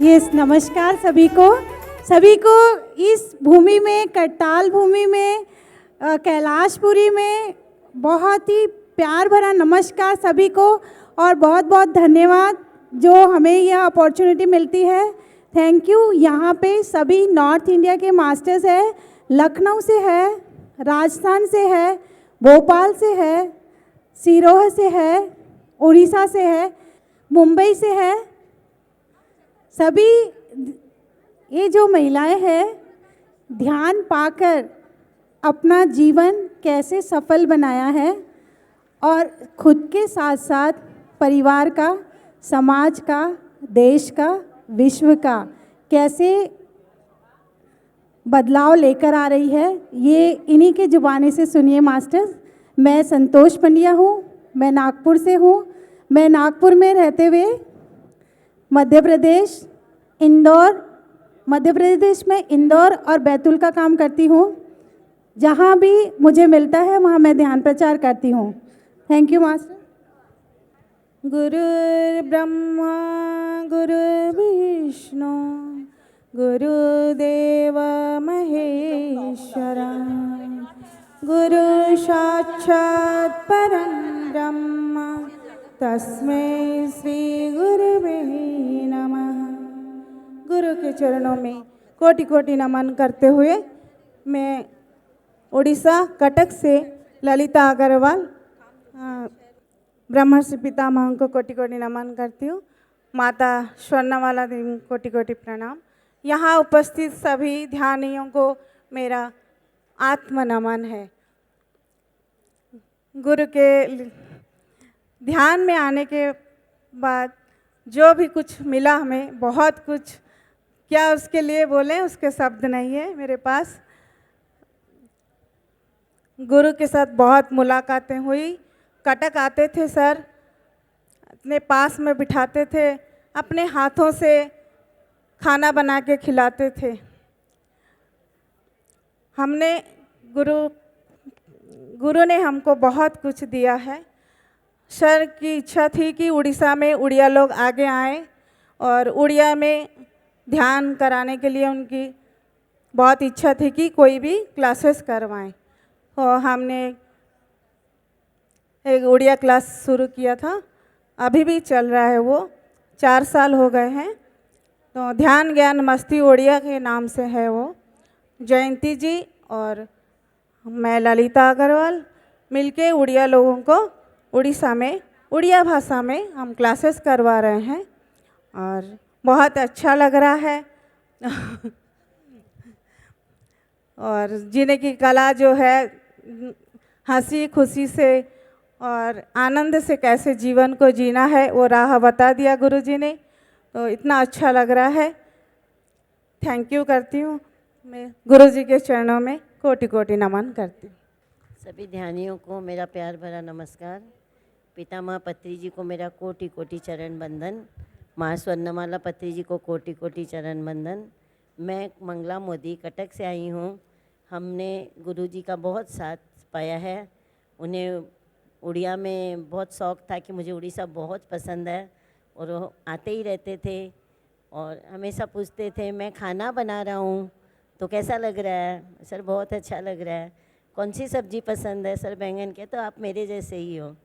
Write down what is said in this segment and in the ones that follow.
Yes, नमस्कार सभी को इस भूमि में, करताल भूमि में, कैलाशपुरी में बहुत ही प्यार भरा नमस्कार सभी को, और बहुत बहुत धन्यवाद जो हमें यह अपॉर्चुनिटी मिलती है। Thank you. यहाँ पे सभी नॉर्थ इंडिया के मास्टर्स है, लखनऊ से है, राजस्थान से है, भोपाल से है, सिरोह से है, उड़ीसा से है, मुंबई से है। सभी ये जो महिलाएं हैं ध्यान पाकर अपना जीवन कैसे सफल बनाया है और खुद के साथ साथ परिवार का, समाज का, देश का, विश्व का कैसे बदलाव लेकर आ रही है, ये इन्हीं के जुबानी से सुनिए मास्टर्स। मैं संतोष पंड्या हूँ, मैं नागपुर से हूँ। मैं नागपुर में रहते हुए मध्य प्रदेश में इंदौर और बैतूल का काम करती हूँ। जहाँ भी मुझे मिलता है वहाँ मैं ध्यान प्रचार करती हूँ। Thank you master. गुरुर्ब्रह्मा गुरुर्विष्णु गुरुदेव महेश्वरा गुरु साक्षात् परं ब्रह्म तस्मै श्री गुरुवे नमः। गुरु के चरणों में कोटि कोटि नमन करते हुए मैं उड़ीसा कटक से ललिता अग्रवाल ब्रह्मर्षि पितामह को कोटि कोटि नमन करती हूँ। माता स्वर्णमाला देवी को कोटि कोटि प्रणाम। यहाँ उपस्थित सभी ध्यानियों को मेरा आत्म नमन है। गुरु के ध्यान में आने के बाद जो भी कुछ मिला हमें, बहुत कुछ, क्या उसके लिए बोलें, उसके शब्द नहीं है मेरे पास। गुरु के साथ बहुत मुलाकातें हुई। कटक आते थे सर, अपने पास में बिठाते थे, अपने हाथों से खाना बना के खिलाते थे। गुरु ने हमको बहुत कुछ दिया है। सर की इच्छा थी कि उड़ीसा में उड़िया लोग आगे आए और उड़िया में ध्यान कराने के लिए उनकी बहुत इच्छा थी कि कोई भी क्लासेस करवाएं। और हमने एक उड़िया क्लास शुरू किया था, अभी भी चल रहा है, वो 4 साल हो गए हैं। तो ध्यान ज्ञान मस्ती उड़िया के नाम से है वो। जयंती जी और मैं ललिता अग्रवाल मिलके उड़िया लोगों को उड़ीसा में उड़िया भाषा में हम क्लासेस करवा रहे हैं और बहुत अच्छा लग रहा है। और जीने की कला जो है, हंसी खुशी से और आनंद से कैसे जीवन को जीना है, वो राह बता दिया गुरु जी ने। तो इतना अच्छा लग रहा है। थैंक यू करती हूँ। मैं गुरु जी के चरणों में कोटि कोटि नमन करती हूँ। सभी ध्यानियों को मेरा प्यार भरा नमस्कार। पितामह पत्री जी को मेरा कोटि कोटि चरण बंदन। माँ स्वर्णमाला पत्री जी को कोटि कोटि चरण बंदन। मैं मंगला मोदी कटक से आई हूँ। हमने गुरु जी का बहुत साथ पाया है। उन्हें उड़िया में बहुत शौक़ था कि मुझे उड़ीसा बहुत पसंद है, और वो आते ही रहते थे और हमेशा पूछते थे मैं खाना बना रहा हूँ तो कैसा लग रहा है सर, बहुत अच्छा लग रहा है। कौन सी सब्ज़ी पसंद है सर, बैंगन के, तो आप मेरे जैसे ही हो।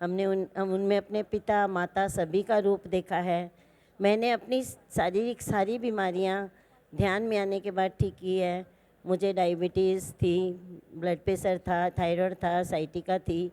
हमने उनमें अपने पिता माता सभी का रूप देखा है। मैंने अपनी शारीरिक सारी बीमारियां ध्यान में आने के बाद ठीक की है। मुझे डायबिटीज़ थी, ब्लड प्रेशर था, थायराइड था, साइटिका थी।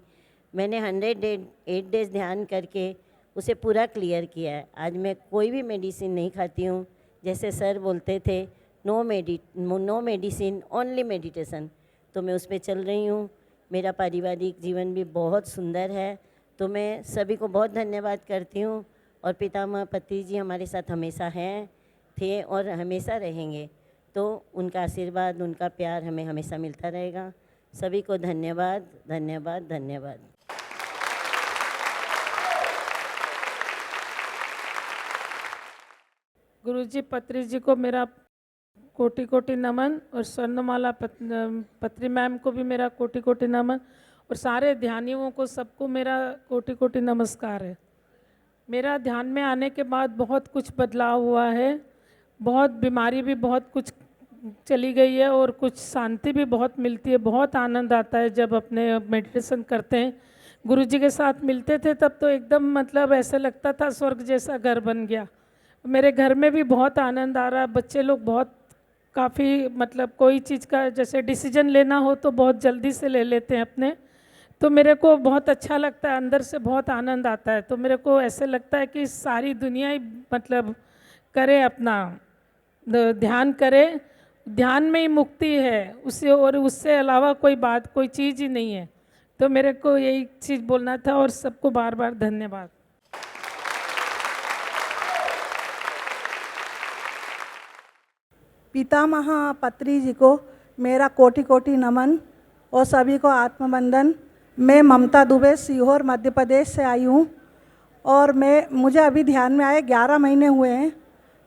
मैंने 108 डेज ध्यान करके उसे पूरा क्लियर किया है। आज मैं कोई भी मेडिसिन नहीं खाती हूँ। जैसे सर बोलते थे नो मेडिसिन ओनली मेडिटेशन, तो मैं उस पर चल रही हूँ। मेरा पारिवारिक जीवन भी बहुत सुंदर है। तो मैं सभी को बहुत धन्यवाद करती हूँ। और पितामह पत्री जी हमारे साथ हमेशा हैं, थे और हमेशा रहेंगे। तो उनका आशीर्वाद, उनका प्यार हमें हमेशा मिलता रहेगा। सभी को धन्यवाद धन्यवाद धन्यवाद। गुरुजी पत्री जी को मेरा कोटि कोटि नमन, और स्वर्णमाला पत्री मैम को भी मेरा कोटि कोटि नमन, और सारे ध्यानियों को सबको मेरा कोटि कोटि नमस्कार है। मेरा ध्यान में आने के बाद बहुत कुछ बदलाव हुआ है। बहुत बीमारी भी बहुत कुछ चली गई है और कुछ शांति भी बहुत मिलती है। बहुत आनंद आता है जब अपने मेडिटेशन करते हैं। गुरुजी के साथ मिलते थे तब तो एकदम मतलब ऐसा लगता था स्वर्ग जैसा घर बन गया। मेरे घर में भी बहुत आनंद आ रहा है। बच्चे लोग बहुत काफ़ी मतलब कोई चीज़ का जैसे डिसीजन लेना हो तो बहुत जल्दी से ले लेते हैं अपने। तो मेरे को बहुत अच्छा लगता है, अंदर से बहुत आनंद आता है। तो मेरे को ऐसे लगता है कि सारी दुनिया ही मतलब करे अपना ध्यान करे। ध्यान में ही मुक्ति है, उससे और उससे अलावा कोई बात कोई चीज़ ही नहीं है। तो मेरे को यही चीज़ बोलना था और सबको बार बार धन्यवाद। पितामह पत्री जी को मेरा कोटि कोटि नमन और सभी को आत्मबंधन। मैं ममता दुबे सीहोर मध्य प्रदेश से आई हूँ और मुझे अभी ध्यान में आए 11 महीने हुए हैं।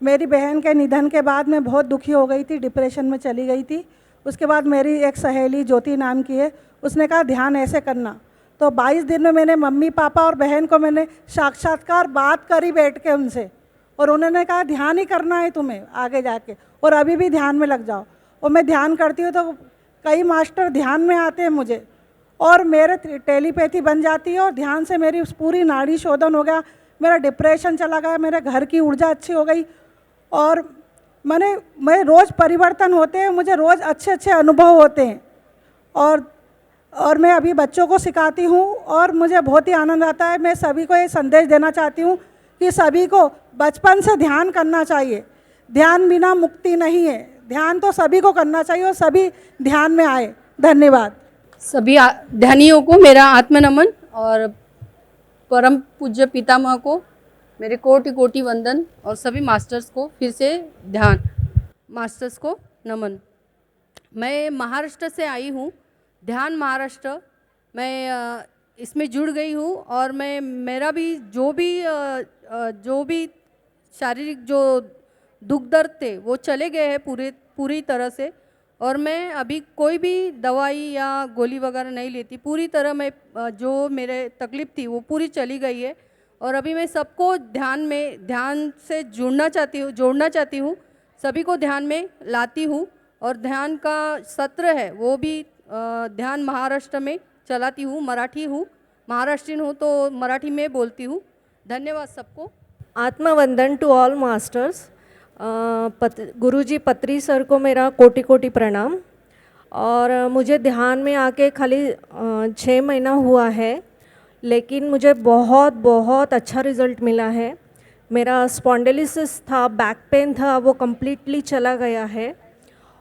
मेरी बहन के निधन के बाद मैं बहुत दुखी हो गई थी, डिप्रेशन में चली गई थी। उसके बाद मेरी एक सहेली ज्योति नाम की है, उसने कहा ध्यान ऐसे करना। तो 22 दिन में मैंने मम्मी पापा और बहन को मैंने साक्षात्कार बात करी बैठ के उनसे, और उन्होंने कहा ध्यान ही करना है तुम्हें आगे जाके, और अभी भी ध्यान में लग जाओ। और मैं ध्यान करती हूँ तो कई मास्टर ध्यान में आते हैं मुझे, और मेरे टेलीपैथी बन जाती है, और ध्यान से मेरी पूरी नाड़ी शोधन हो गया, मेरा डिप्रेशन चला गया, मेरे घर की ऊर्जा अच्छी हो गई, और मैं रोज़ परिवर्तन होते हैं, मुझे रोज़ अच्छे अच्छे अनुभव होते हैं। और मैं अभी बच्चों को सिखाती हूँ और मुझे बहुत ही आनंद आता है। मैं सभी को ये संदेश देना चाहती हूँ कि सभी को बचपन से ध्यान करना चाहिए। ध्यान बिना मुक्ति नहीं है, ध्यान तो सभी को करना चाहिए और सभी ध्यान में आए। धन्यवाद। सभी ध्यानियों को मेरा आत्मनमन और परम पूज्य पितामह को मेरे कोटि कोटि वंदन, और सभी मास्टर्स को फिर से ध्यान मास्टर्स को नमन। मैं महाराष्ट्र से आई हूँ, ध्यान महाराष्ट्र। मैं इसमें जुड़ गई हूँ और मेरा भी जो भी शारीरिक जो दुख दर्द थे वो चले गए हैं पूरी तरह से, और मैं अभी कोई भी दवाई या गोली वगैरह नहीं लेती। पूरी तरह मैं जो मेरे तकलीफ़ थी वो पूरी चली गई है, और अभी मैं सबको ध्यान से जोड़ना चाहती हूँ, सभी को ध्यान में लाती हूँ। और ध्यान का सत्र है वो भी ध्यान महाराष्ट्र में चलाती हूँ। मराठी हूँ, महाराष्ट्रीयन हूँ तो मराठी में बोलती हूँ। धन्यवाद सबको। आत्मवंदन टू ऑल मास्टर्स। गुरुजी पत्री सर को मेरा कोटि कोटि प्रणाम। और मुझे ध्यान में आके खाली 6 महीना हुआ है, लेकिन मुझे बहुत बहुत अच्छा रिज़ल्ट मिला है। मेरा स्पॉन्डिलिसिस था, बैक पेन था, वो कम्प्लीटली चला गया है,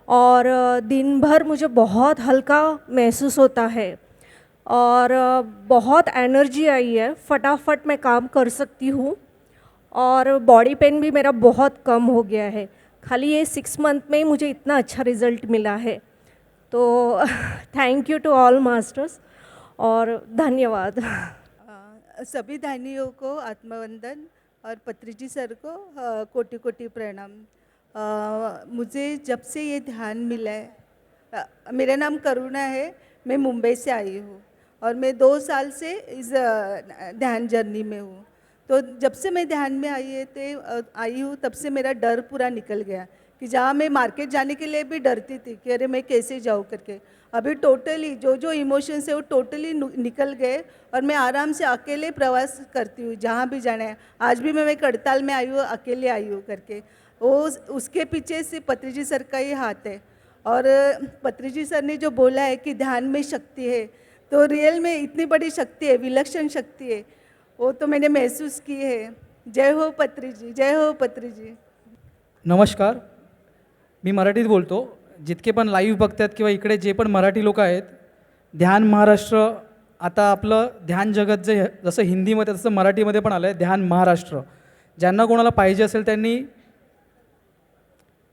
और दिन भर मुझे बहुत हल्का महसूस होता है, और बहुत एनर्जी आई है, फटाफट मैं काम कर सकती हूँ, और बॉडी पेन भी मेरा बहुत कम हो गया है। खाली ये 6 मंथ में ही मुझे इतना अच्छा रिज़ल्ट मिला है। तो thank you to all masters और धन्यवाद। सभी ध्यानियों को आत्मवंदन और पत्री जी सर को कोटि कोटि प्रणाम। मुझे जब से ये ध्यान मिला है, मेरा नाम करुणा है, मैं मुंबई से आई हूँ और मैं 2 साल से इस ध्यान जर्नी में हूँ। तो जब से मैं ध्यान में आई हूँ तब से मेरा डर पूरा निकल गया कि जहाँ मैं मार्केट जाने के लिए भी डरती थी कि अरे मैं कैसे जाऊँ करके, अभी टोटली जो इमोशंस है वो टोटली निकल गए और मैं आराम से अकेले प्रवास करती हूँ जहाँ भी जाना है। आज भी मैं कड़ताल में आई हूँ, अकेले आई हूँ करके। वो उसके पीछे से पत्री जी सर का ही हाथ है, और पत्री जी सर ने जो बोला है कि ध्यान में शक्ति है, तो रियल में इतनी बड़ी शक्ति है, विलक्षण शक्ति है, वो तो मैंने महसूस की है। जय हो पत्री जी, जय हो पत्री जी। नमस्कार, मी मराठीत बोलतो। जितके पण लाईव्ह बघतात किंवा इकडे जे पण मराठी लोक आहेत, ध्यान महाराष्ट्र आता आपलं ध्यान जगत जे जसं हिंदीमध्ये तसं मराठीमध्ये पण आलं आहे ध्यान महाराष्ट्र। ज्यांना कोणाला पाहिजे असेल त्यांनी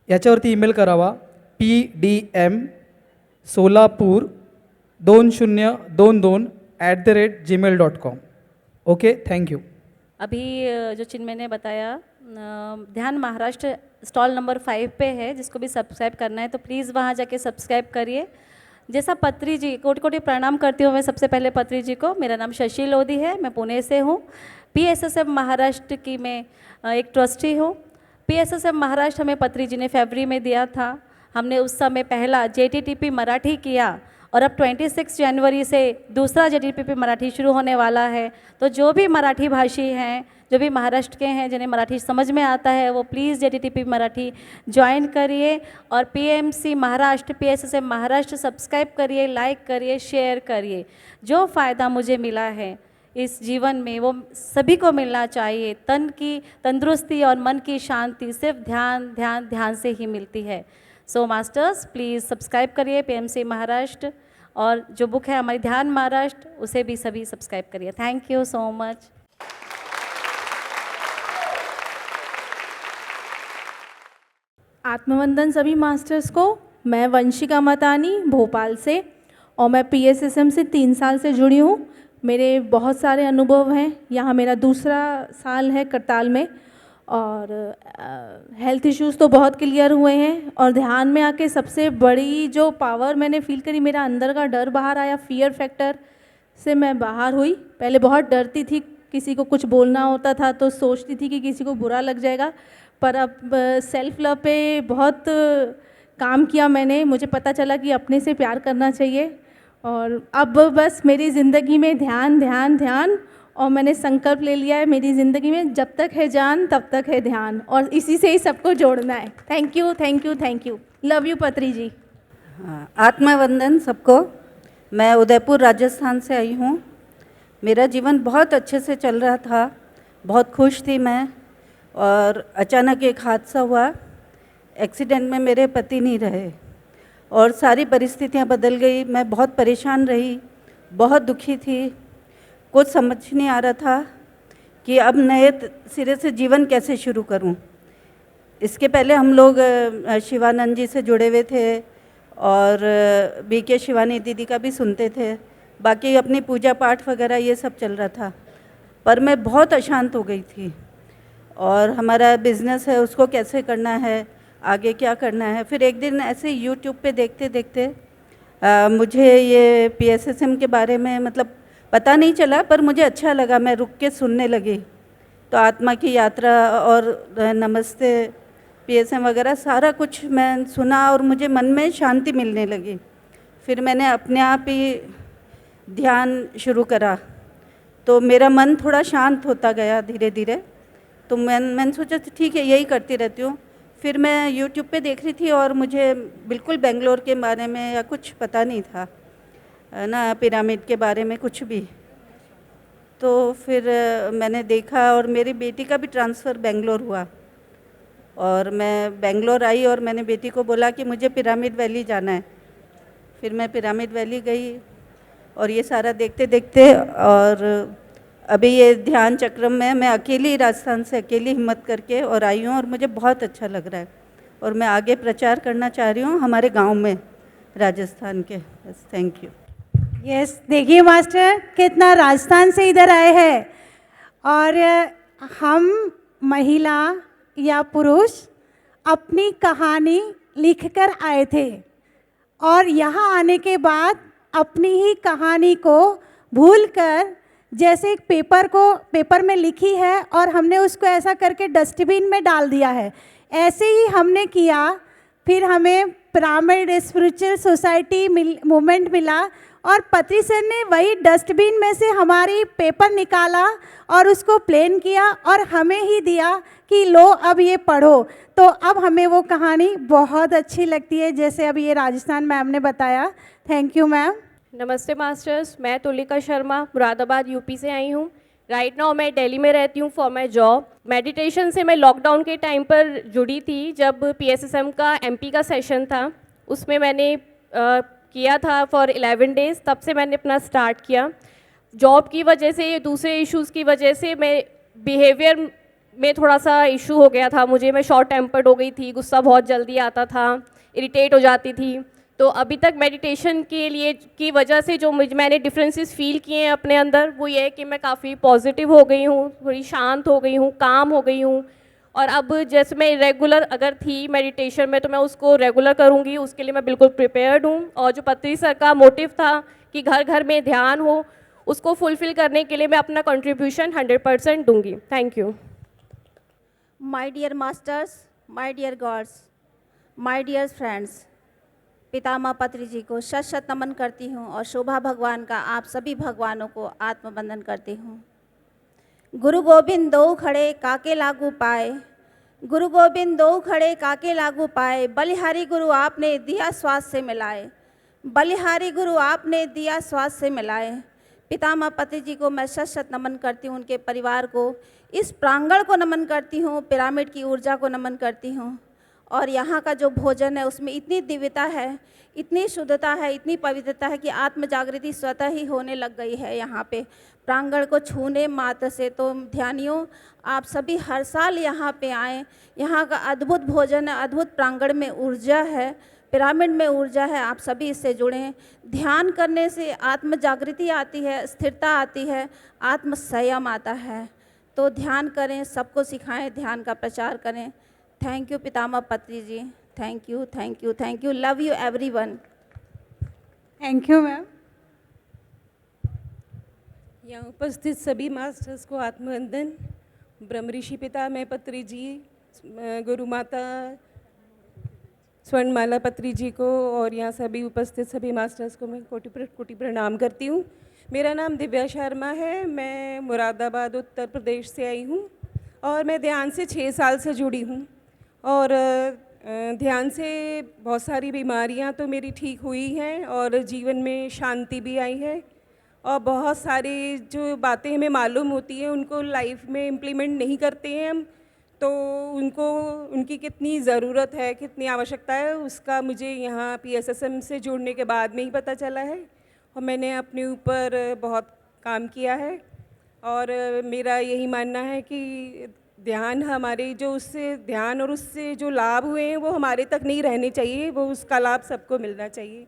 याच्यावरती ईमेल करावा pdm solapur2022@gmail.com। Okay, thank you. अभी जो चिन्मय ने बताया, ध्यान महाराष्ट्र स्टॉल नंबर 5 पे है, जिसको भी सब्सक्राइब करना है तो प्लीज़ वहाँ जाके सब्सक्राइब करिए। जैसा पत्री जी, कोटि कोटि प्रणाम करती हूँ मैं सबसे पहले पत्री जी को। मेरा नाम शशि लोधी है, मैं पुणे से हूँ। PSSM महाराष्ट्र की मैं एक ट्रस्टी हूँ। PSSM महाराष्ट्र हमें पत्री जी ने फरवरी में दिया था। हमने उस समय पहला JTTP मराठी किया और अब 26 जनवरी से दूसरा JTTP मराठी शुरू होने वाला है। तो जो भी मराठी भाषी हैं, जो भी महाराष्ट्र के हैं, जिन्हें मराठी समझ में आता है, वो प्लीज़ JTTP मराठी ज्वाइन करिए और PMC Maharashtra, PSSM Maharashtra subscribe करिए, लाइक करिए, शेयर करिए। जो फ़ायदा मुझे मिला है इस जीवन में वो सभी को मिलना चाहिए। तन की तंदुरुस्ती और मन की शांति सिर्फ ध्यान ध्यान ध्यान से ही मिलती है। सो मास्टर्स प्लीज़ सब्सक्राइब करिए PMC महाराष्ट्र, और जो बुक है हमारी ध्यान महाराष्ट्र उसे भी सभी सब्सक्राइब करिए। Thank you so much. आत्मवंदन सभी मास्टर्स को। मैं वंशिका मतानी भोपाल से, और मैं PSSM से 3 साल से जुड़ी हूँ। मेरे बहुत सारे अनुभव हैं। यहाँ मेरा दूसरा साल है करताल में, और हेल्थ इश्यूज़ तो बहुत क्लियर हुए हैं। और ध्यान में आके सबसे बड़ी जो पावर मैंने फील करी, मेरा अंदर का डर बाहर आया, फियर फैक्टर से मैं बाहर हुई। पहले बहुत डरती थी, किसी को कुछ बोलना होता था तो सोचती थी कि किसी को बुरा लग जाएगा, पर अब सेल्फ लव पे बहुत काम किया मैंने। मुझे पता चला कि अपने से प्यार करना चाहिए, और अब बस मेरी ज़िंदगी में ध्यान ध्यान ध्यान, और मैंने संकल्प ले लिया है मेरी ज़िंदगी में जब तक है जान तब तक है ध्यान, और इसी से ही सबको जोड़ना है। Thank you thank you thank you. Love you पत्री जी। हाँ, आत्मवंदन सबको। मैं उदयपुर राजस्थान से आई हूँ। मेरा जीवन बहुत अच्छे से चल रहा था, बहुत खुश थी मैं, और अचानक एक हादसा हुआ। एक्सीडेंट में मेरे पति नहीं रहे और सारी परिस्थितियाँ बदल गई। मैं बहुत परेशान रही, बहुत दुखी थी। कुछ समझ नहीं आ रहा था कि अब नए सिरे से जीवन कैसे शुरू करूं। इसके पहले हम लोग शिवानंद जी से जुड़े हुए थे, और BK शिवानी दीदी का भी सुनते थे। बाकी अपनी पूजा पाठ वगैरह ये सब चल रहा था, पर मैं बहुत अशांत हो गई थी। और हमारा बिज़नेस है, उसको कैसे करना है, आगे क्या करना है। फिर एक दिन ऐसे यूट्यूब पे देखते देखते मुझे ये PSSM के बारे में मतलब पता नहीं चला, पर मुझे अच्छा लगा। मैं रुक के सुनने लगी, तो आत्मा की यात्रा और नमस्ते PSM वगैरह सारा कुछ मैं सुना, और मुझे मन में शांति मिलने लगी। फिर मैंने अपने आप ही ध्यान शुरू करा, तो मेरा मन थोड़ा शांत होता गया धीरे धीरे। तो मैंने सोचा ठीक है, यही करती रहती हूँ। फिर मैं यूट्यूब पे देख रही थी, और मुझे बिल्कुल बेंगलोर के बारे में या कुछ पता नहीं था ना, पिरामिड के बारे में कुछ भी। तो फिर मैंने देखा, और मेरी बेटी का भी ट्रांसफ़र बेंगलोर हुआ, और मैं बेंगलोर आई और मैंने बेटी को बोला कि मुझे पिरामिड वैली जाना है। फिर मैं पिरामिड वैली गई, और ये सारा देखते देखते, और अभी ये ध्यान चक्रम में मैं अकेली राजस्थान से अकेली हिम्मत करके और आई हूँ, और मुझे बहुत अच्छा लग रहा है। और मैं आगे प्रचार करना चाह रही हूँ हमारे गांव में, राजस्थान के। बस, थैंक यू। यस, देखिए मास्टर कितना राजस्थान से इधर आए हैं, और हम महिला या पुरुष अपनी कहानी लिखकर आए थे, और यहाँ आने के बाद अपनी ही कहानी को भूलकर, जैसे एक पेपर में लिखी है और हमने उसको ऐसा करके डस्टबिन में डाल दिया है, ऐसे ही हमने किया। फिर हमें पिरामिड स्पिरिचुअल सोसाइटी मूवमेंट मिला, और पत्री सर ने वही डस्टबिन में से हमारी पेपर निकाला और उसको प्लेन किया और हमें ही दिया कि लो अब ये पढ़ो। तो अब हमें वो कहानी बहुत अच्छी लगती है, जैसे अब ये राजस्थान मैम ने बताया। Thank you ma'am. नमस्ते मास्टर्स, मैं तुलिका शर्मा मुरादाबाद यूपी से आई हूँ। राइट नाउ मैं दिल्ली में रहती हूँ फॉर माई जॉब। मेडिटेशन से मैं लॉकडाउन के टाइम पर जुड़ी थी, जब PSSM का MP का सेशन था, उसमें मैंने किया था फॉर 11 डेज़। तब से मैंने अपना स्टार्ट किया। जॉब की वजह से, दूसरे इश्यूज़ की वजह से मैं बिहेवियर में थोड़ा सा इशू हो गया था मुझे। मैं शॉर्ट टेम्पर्ड हो गई थी, गुस्सा बहुत जल्दी आता था, इरिटेट हो जाती थी। तो अभी तक मेडिटेशन के लिए की वजह से जो मैंने डिफरेंसेस फील किए हैं अपने अंदर, वो ये है कि मैं काफ़ी पॉजिटिव हो गई हूँ, थोड़ी शांत हो गई हूँ, काम हो गई हूँ। और अब जैसे मैं रेगुलर अगर थी मेडिटेशन में, तो मैं उसको रेगुलर करूँगी, उसके लिए मैं बिल्कुल प्रिपेयर्ड हूँ। और जो पत्री सर का मोटिव था कि घर घर में ध्यान हो, उसको फुलफ़िल करने के लिए मैं अपना कंट्रीब्यूशन 100% दूँगी। Thank you. My dear masters, my dear gods, my dear friends, पितामह पत्री जी को शत शत नमन करती हूँ और शोभा भगवान का आप सभी भगवानों को आत्मबंधन करती हूँ। गुरु गोविंद दो खड़े काके लागू पाए, गुरु गोविंद दो खड़े काके लागू पाए, बलिहारी गुरु आपने दिया स्वास्थ्य से मिलाए, बलिहारी गुरु आपने दिया स्वास्थ्य से मिलाए। पितामह पत्री जी को मैं शत शत नमन करती हूँ, उनके परिवार को, इस प्रांगण को नमन करती हूँ, पिरामिड की ऊर्जा को नमन करती हूँ। और यहाँ का जो भोजन है उसमें इतनी दिव्यता है, इतनी शुद्धता है, इतनी पवित्रता है कि आत्म जागृति स्वतः ही होने लग गई है यहाँ पे प्रांगण को छूने मात्र से। तो ध्यानियों, आप सभी हर साल यहाँ पे आएँ। यहाँ का अद्भुत भोजन है, अद्भुत प्रांगण में ऊर्जा है, पिरामिड में ऊर्जा है, आप सभी इससे जुड़ें। ध्यान करने से आत्म जागृति आती है, स्थिरता आती है, आत्म संयम आता है। तो ध्यान करें, सबको सिखाएं, ध्यान का प्रचार करें। Thank you Pitamah Patri ji, thank you, thank you, thank you, love you everyone. Thank you ma'am. यहाँ उपस्थित सभी मास्टर्स को आत्मवंदन। ब्रह्म ऋषि पितामह पत्री जी, गुरु माता स्वर्णमाला पत्री जी को और यहाँ सभी उपस्थित सभी मास्टर्स को मैं कोटि प्रणाम करती हूँ। मेरा नाम दिव्या शर्मा है, मैं मुरादाबाद उत्तर प्रदेश से आई हूँ और मैं ध्यान से 6 साल से जुड़ी हूँ। और ध्यान से बहुत सारी बीमारियाँ तो मेरी ठीक हुई हैं और जीवन में शांति भी आई है। और बहुत सारी जो बातें हमें मालूम होती हैं उनको लाइफ में इम्प्लीमेंट नहीं करते हैं हम, तो उनकी कितनी ज़रूरत है, कितनी आवश्यकता है, उसका मुझे यहाँ PSSM से जुड़ने के बाद में ही पता चला है। और मैंने अपने ऊपर बहुत काम किया है और मेरा यही मानना है कि ध्यान हमारे जो उससे ध्यान और उससे जो लाभ हुए हैं वो हमारे तक नहीं रहने चाहिए, वो उसका लाभ सबको मिलना चाहिए।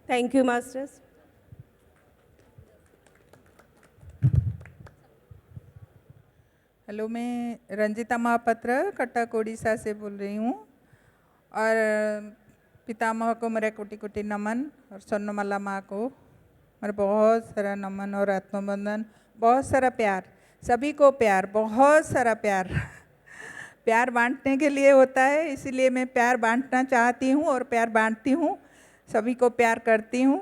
Thank you masters. हेलो, मैं रंजिता महापात्र कटक उड़ीसा से बोल रही हूँ और पितामह को मेरा कोटि कोटि नमन और स्वर्णमाला माँ को मेरा बहुत सारा नमन और आत्मबंधन, बहुत सारा प्यार, सभी को प्यार, बहुत सारा प्यार। प्यार बांटने के लिए होता है, इसीलिए मैं प्यार बांटना चाहती हूँ और प्यार बांटती हूँ, सभी को प्यार करती हूँ।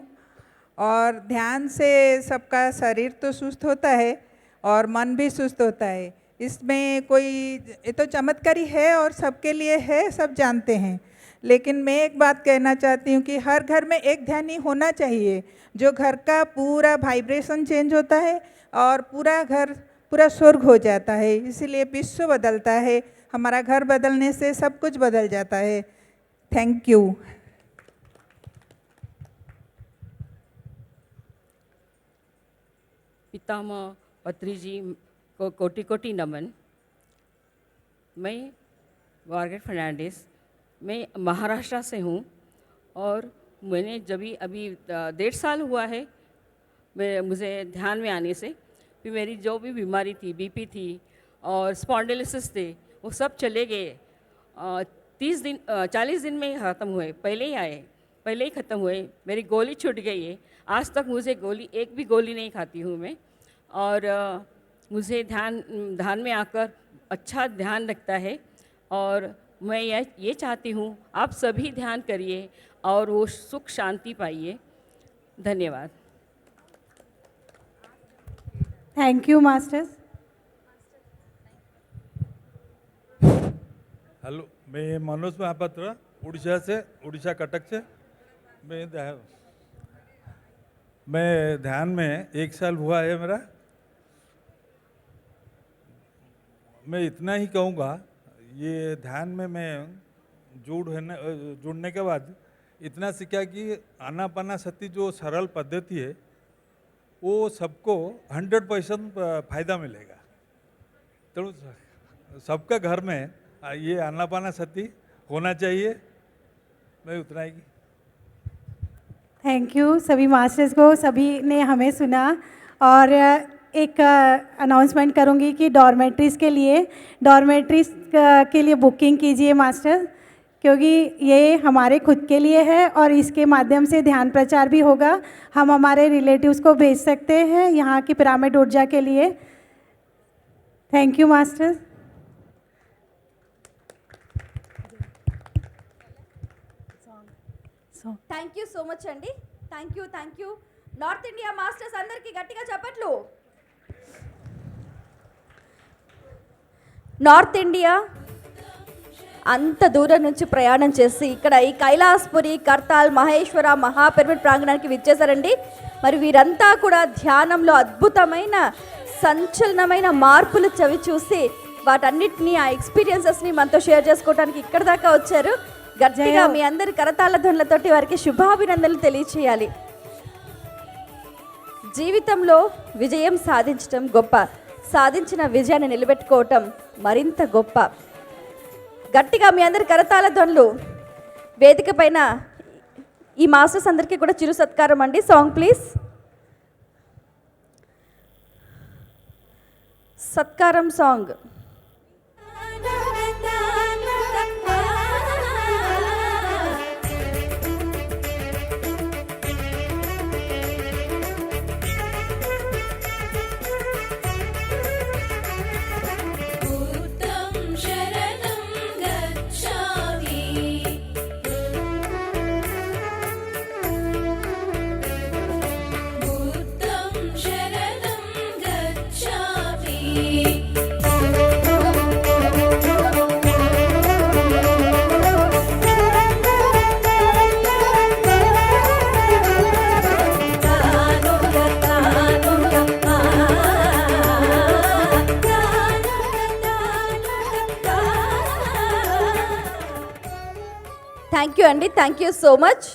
और ध्यान से सबका शरीर तो सुस्त होता है और मन भी सुस्त होता है। इसमें कोई ये तो चमत्कारी है और सबके लिए है, सब जानते हैं। लेकिन मैं एक बात कहना चाहती हूँ कि हर घर में एक ध्यानी होना चाहिए, जो घर का पूरा वाइब्रेशन चेंज होता है और पूरा घर पूरा स्वर्ग हो जाता है। इसीलिए विश्व बदलता है, हमारा घर बदलने से सब कुछ बदल जाता है। Thank you. पितामह पत्री जी को कोटि कोटि नमन। मैं मार्गरेट फर्नांडिस, मैं महाराष्ट्र से हूँ और मैंने अभी 1.5 साल हुआ है मुझे ध्यान में आने से। फिर मेरी जो भी बीमारी थी, BP थी और स्पॉन्डिलोसिस थे, वो सब चले गए। 40 दिन में ख़त्म हुए, पहले ही ख़त्म हुए। मेरी गोली छूट गई है, आज तक मुझे एक भी गोली नहीं खाती हूँ मैं। और मुझे ध्यान में आकर अच्छा ध्यान लगता है और मैं ये चाहती हूँ आप सभी ध्यान करिए और वो सुख शांति पाइए। धन्यवाद। Thank you masters. हेलो, मैं मनोज महापात्र उड़ीसा कटक से। मैं ध्यान में 1 साल हुआ है मेरा। मैं इतना ही कहूँगा, ये ध्यान में मैं जुड़ने के बाद इतना सीखा कि आनापानासती जो सरल पद्धति है वो सबको 100% फायदा मिलेगा। तो सबका घर में ये आनापानासती होना चाहिए। मैं उतना ही। थैंक यू सभी मास्टर्स को, सभी ने हमें सुना। और एक अनाउंसमेंट करूंगी कि डॉर्मेट्रीज़ के लिए बुकिंग कीजिए मास्टर, क्योंकि ये हमारे खुद के लिए है और इसके माध्यम से ध्यान प्रचार भी होगा। हम हमारे रिलेटिव्स को भेज सकते हैं यहाँ की पिरामिड ऊर्जा के लिए। Thank you master. Thank you so much అండి. Thank you. North India masters అందరికీ గట్టిగా చప్పట్లు. నార్త్ ఇండియా అంత దూరం నుంచి ప్రయాణం చేసి ఇక్కడ ఈ కైలాస్పురి, కర్తాల్, మహేశ్వర మహాపిరమిడ్ ప్రాంగణానికి విచ్చేశారండి. మరి వీరంతా కూడా ధ్యానంలో అద్భుతమైన సంచలనమైన మార్పులు చవి చూసి వాటన్నిటిని, ఆ ఎక్స్పీరియన్సెస్ని మనతో షేర్ చేసుకోవడానికి ఇక్కడ దాకా వచ్చారు. గట్టిగా మీ అందరి కరతాళ ధ్వనులతోటి వారికి శుభాభినందనలు తెలియచేయాలి. జీవితంలో విజయం సాధించడం గొప్ప, సాధించిన విజయాన్ని నిలబెట్టుకోవటం మరింత గొప్ప. గట్టిగా మీ అందరి కరతాళ ధ్వనులు. వేదిక పైన ఈ మాస్టర్స్ అందరికీ కూడా చిరు సత్కారం అండి. Song please. సత్కారం సాంగ్. థ్యాంక్ యూ అండి. Thank you so much.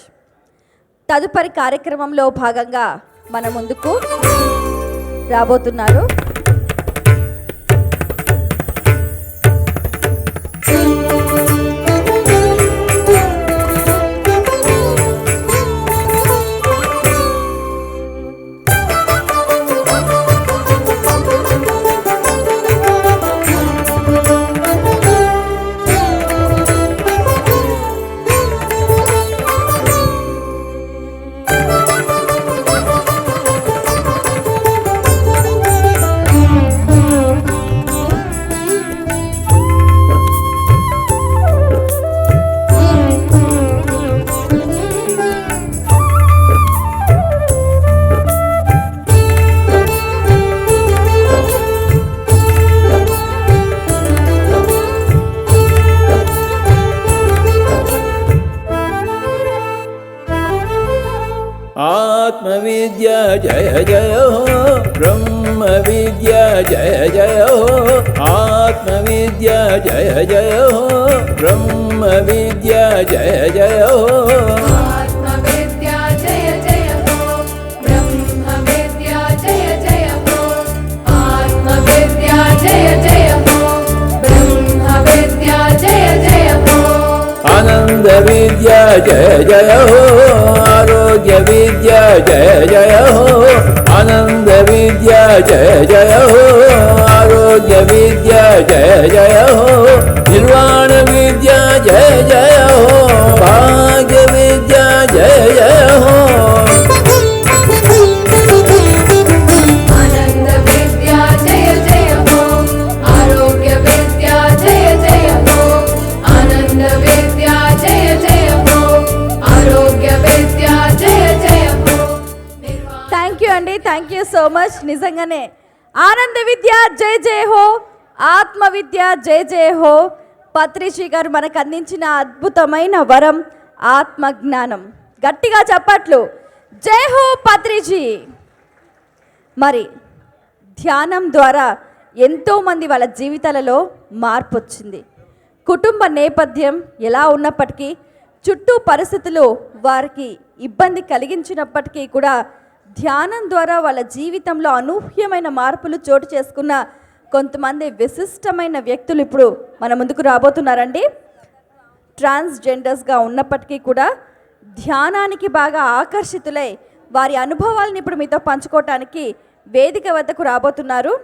తదుపరి కార్యక్రమంలో భాగంగా మన ముందుకు రాబోతున్నారు आत्मविद्या जय जय हो, ब्रह्म विद्या जय जय हो, आत्मविद्या जय जय हो, ब्रह्म विद्या जय जय हो, आत्मविद्या जय जय हो, ब्रह्म विद्या जय जय हो, आत्मविद्या जय जय हो, ब्रह्म विद्या जय जय हो, आनंद विद्या जय जय हो, आरोग्य विद्या जय जय हो, आनंद विद्या जय जय हो, आरोग्य विद्या जय जय हो, निर्वाण विद्या जय जय हो, भाग्य विद्या जय जय हो, आनंद विद्या जय जय हो, आरोग्य विद्या जय जय हो, आनंद विद्या जय जय हो, आरोग्य विद्या जय जय हो. థ్యాంక్ యూ అండి. Thank you so much. నిజంగానే ఆనంద విద్య జై జై హో, ఆత్మ విద్య జై జై హో. పత్రిజీ గారు మనకు అందించిన అద్భుతమైన వరం ఆత్మజ్ఞానం. గట్టిగా చప్పట్లు. జై హో పత్రిజీ. మరి ధ్యానం ద్వారా ఎంతోమంది వాళ్ళ జీవితాలలో మార్పు వచ్చింది. కుటుంబ నేపథ్యం ఎలా ఉన్నప్పటికీ, చుట్టూ పరిస్థితులు వారికి ఇబ్బంది కలిగించినప్పటికీ కూడా ధ్యానం ద్వారా వాళ్ళ జీవితంలో అనూహ్యమైన మార్పులు చోటు చేసుకున్న కొంతమంది విశిష్టమైన వ్యక్తులు ఇప్పుడు మన ముందుకు రాబోతున్నారండి. ట్రాన్స్జెండర్స్గా ఉన్నప్పటికీ కూడా ధ్యానానికి బాగా ఆకర్షితులై వారి అనుభవాలను ఇప్పుడు మీతో పంచుకోవటానికి వేదిక వద్దకు రాబోతున్నారు.